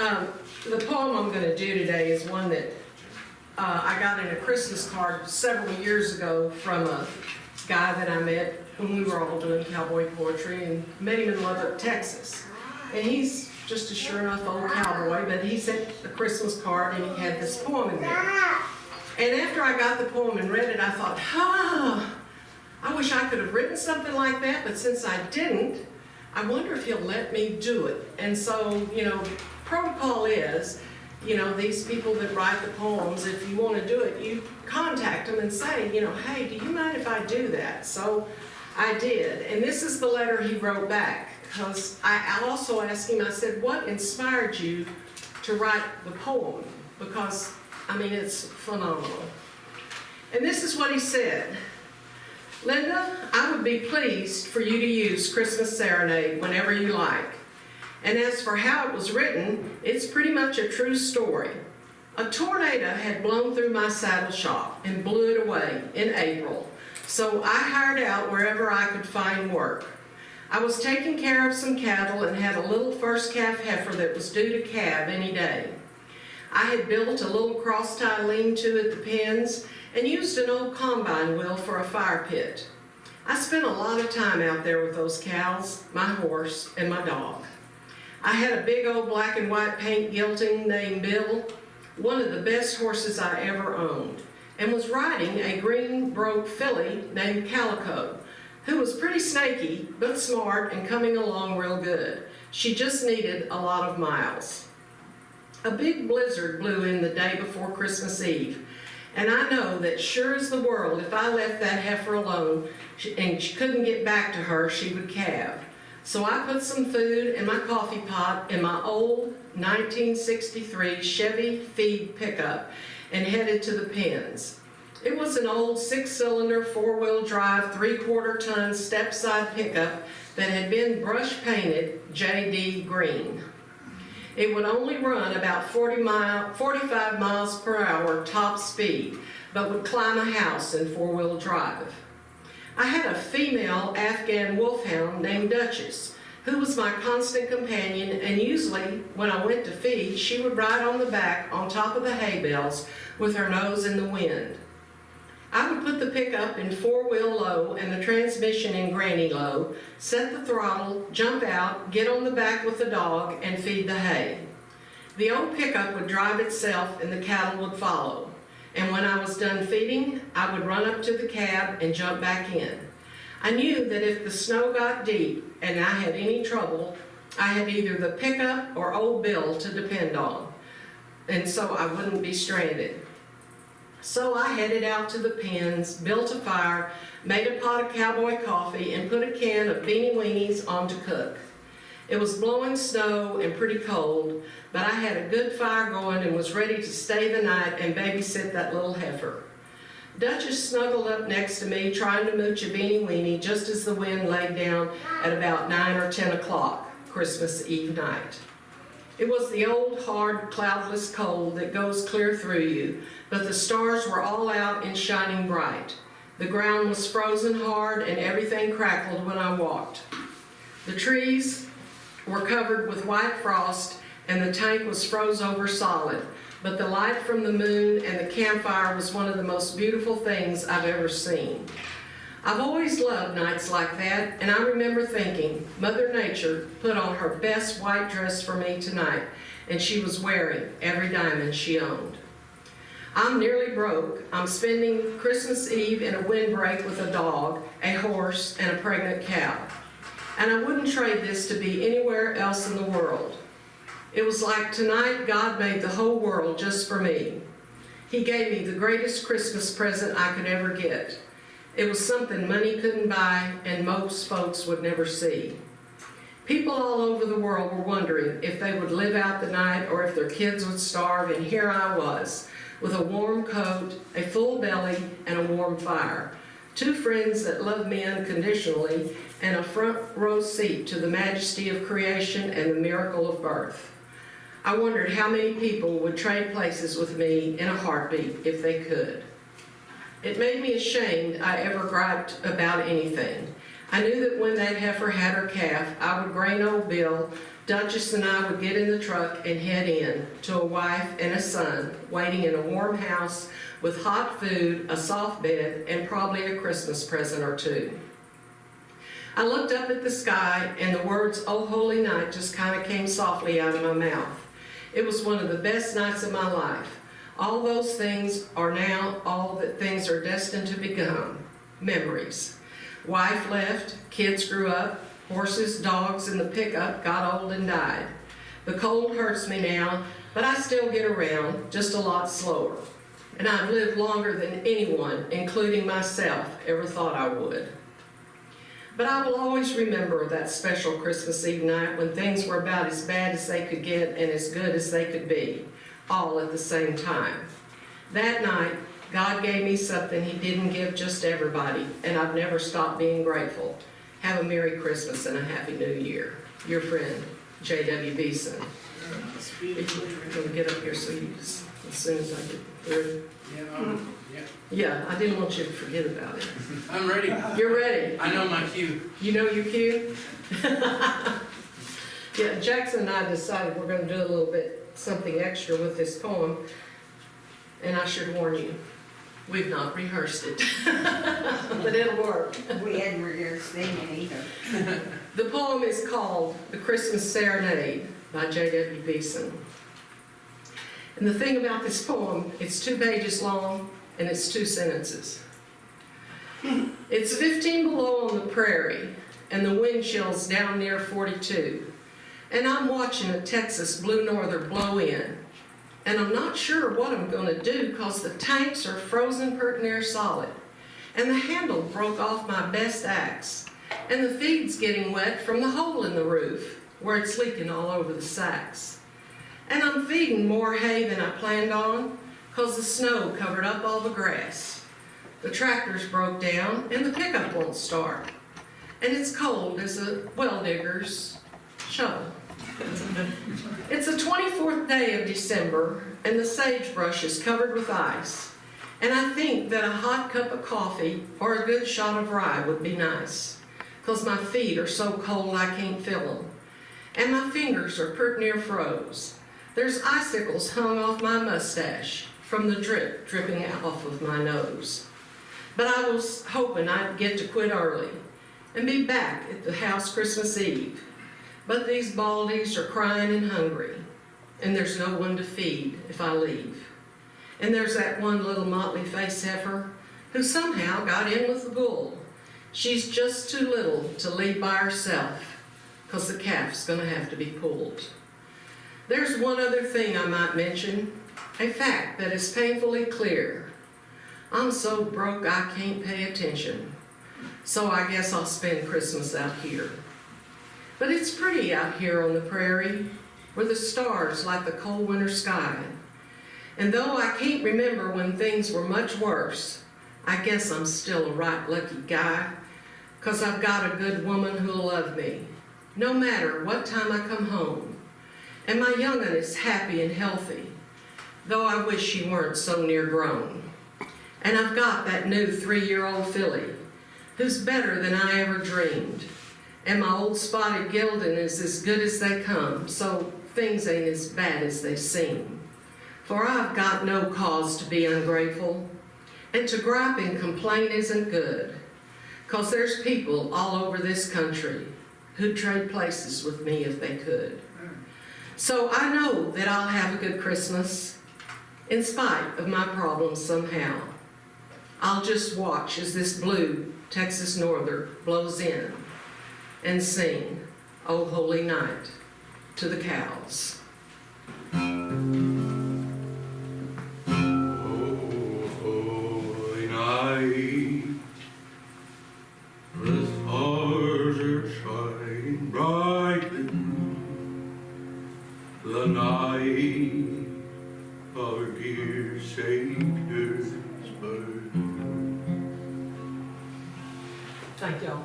The poem I'm going to do today is one that I got in a Christmas card several years ago from a guy that I met when we were all doing cowboy poetry, and met him in Lubbock, Texas. And he's just a sure enough old cowboy, but he sent a Christmas card and he had this poem in there. And after I got the poem and read it, I thought, I wish I could have written something like that, but since I didn't, I wonder if he'll let me do it. And so, protocol is, these people that write the poems, if you want to do it, you contact them and say, hey, do you mind if I do that? So I did. And this is the letter he wrote back, because I also asked him, I said, what inspired you to write the poem? Because, it's phenomenal. And this is what he said. Linda, I would be pleased for you to use Christmas Serenade whenever you like. And as for how it was written, it's pretty much a true story. A tornado had blown through my saddle shop and blew it away in April, so I hired out wherever I could find work. I was taking care of some cattle and had a little first calf heifer that was due to calve any day. I had built a little cross-tie lean-to at the pens and used an old combine wheel for a fire pit. I spent a lot of time out there with those cows, my horse, and my dog. I had a big old black and white paint gelding named Bill, one of the best horses I ever owned, and was riding a green broke filly named Calico, who was pretty snaky, but smart and coming along real good. She just needed a lot of miles. A big blizzard blew in the day before Christmas Eve, and I know that sure as the world, if I left that heifer alone and she couldn't get back to her, she would calve. So I put some food in my coffee pot in my old 1963 Chevy feed pickup and headed to the pens. It was an old 6-cylinder, 4-wheel drive, 3/4 ton step-side pickup that had been brush painted JD green. It would only run about 45 miles per hour top speed, but would climb a house in 4-wheel drive. I had a female Afghan wolfhound named Duchess, who was my constant companion, and usually when I went to feed, she would ride on the back on top of the hay bales with her nose in the wind. I would put the pickup in 4-wheel low and the transmission in granny low, set the throttle, jump out, get on the back with the dog, and feed the hay. The old pickup would drive itself and the cattle would follow. And when I was done feeding, I would run up to the cab and jump back in. I knew that if the snow got deep and I had any trouble, I had either the pickup or old Bill to depend on, and so I wouldn't be stranded. So I headed out to the pens, built a fire, made a pot of cowboy coffee, and put a can of beanie weenies on to cook. It was blowing snow and pretty cold, but I had a good fire going and was ready to stay the night and babysit that little heifer. Duchess snuggled up next to me, trying to mooch a beanie weenie just as the wind laid down at about 9 or 10 o'clock Christmas Eve night. It was the old, hard, cloudless cold that goes clear through you, but the stars were all out and shining bright. The ground was frozen hard and everything crackled when I walked. The trees were covered with white frost and the tank was froze over solid, but the light from the moon and the campfire was one of the most beautiful things I've ever seen. I've always loved nights like that, and I remember thinking, Mother Nature put on her best white dress for me tonight, and she was wearing every diamond she owned. I'm nearly broke. I'm spending Christmas Eve in a windbreak with a dog, a horse, and a pregnant cow. And I wouldn't trade this to be anywhere else in the world. It was like tonight God made the whole world just for me. He gave me the greatest Christmas present I could ever get. It was something money couldn't buy and most folks would never see. People all over the world were wondering if they would live out the night or if their kids would starve, and here I was, with a warm coat, a full belly, and a warm fire. 2 friends that love me unconditionally, and a front row seat to the majesty of creation and the miracle of birth. I wondered how many people would trade places with me in a heartbeat if they could. It made me ashamed I ever griped about anything. I knew that when that heifer had her calf, I would grain old Bill Duchess and I would get in the truck and head in to a wife and a son waiting in a warm house with hot food, a soft bed, and probably a Christmas present or two. I looked up at the sky and the words, "Oh Holy Night," just kind of came softly out of my mouth. It was one of the best nights of my life. All those things are now all that things are destined to become. Memories. Wife left, kids grew up, horses, dogs, and the pickup got old and died. The cold hurts me now, but I still get around, just a lot slower. And I've lived longer than anyone, including myself, ever thought I would. But I will always remember that special Christmas Eve night when things were about as bad as they could get and as good as they could be, all at the same time. That night, God gave me something He didn't give just everybody, and I've never stopped being grateful. Have a Merry Christmas and a Happy New Year. Your friend, J.W. Breeson. You're going to get up here so you just, as soon as I get through. Yeah, I didn't want you to forget about it. I'm ready. You're ready. I know my cue. You know your cue? Yeah, Jackson and I decided we're going to do a little bit, something extra with this poem. And I should warn you, we've not rehearsed it, but it'll work. We hadn't rehearsed singing either. The poem is called The Christmas Serenade by J.W. Breeson. And the thing about this poem, it's 2 pages long and it's 2 sentences. It's 15 below on the prairie and the wind chill's down near 42. And I'm watching a Texas blue norther blow in. And I'm not sure what I'm going to do because the tanks are frozen pert near solid. And the handle broke off my best axe. And the feed's getting wet from the hole in the roof where it's leaking all over the sacks. And I'm feeding more hay than I planned on because the snow covered up all the grass. The tractors broke down and the pickup won't start. And it's cold as a well digger's shovel. It's the 24th day of December and the sagebrush is covered with ice. And I think that a hot cup of coffee or a good shot of rye would be nice because my feet are so cold I can't feel them. And my fingers are pert near froze. There's icicles hung off my mustache from the drip dripping off of my nose. But I was hoping I'd get to quit early and be back at the house Christmas Eve. But these baldies are crying and hungry, and there's no one to feed if I leave. And there's that one little motley face heifer who somehow got in with the bull. She's just too little to lead by herself because the calf's going to have to be pulled. There's one other thing I might mention, a fact that is painfully clear. I'm so broke I can't pay attention, so I guess I'll spend Christmas out here. But it's pretty out here on the prairie, where the stars light the cold winter sky. And though I can't remember when things were much worse, I guess I'm still a right lucky guy, 'cause I've got a good woman who'll love me, no matter what time I come home. And my young'un is happy and healthy, though I wish she weren't so near grown. And I've got that new 3-year-old filly, who's better than I ever dreamed. And my old spotted gelding is as good as they come, so things ain't as bad as they seem. For I've got no cause to be ungrateful, and to gripe and complain isn't good, 'cause there's people all over this country who'd trade places with me if they could. So I know that I'll have a good Christmas, in spite of my problems somehow. I'll just watch as this blue Texas norther blows in and sing, "Oh Holy Night," to the cows. Oh, holy night, the stars are shining brightly, the night of our dear Savior's birth. Thank y'all.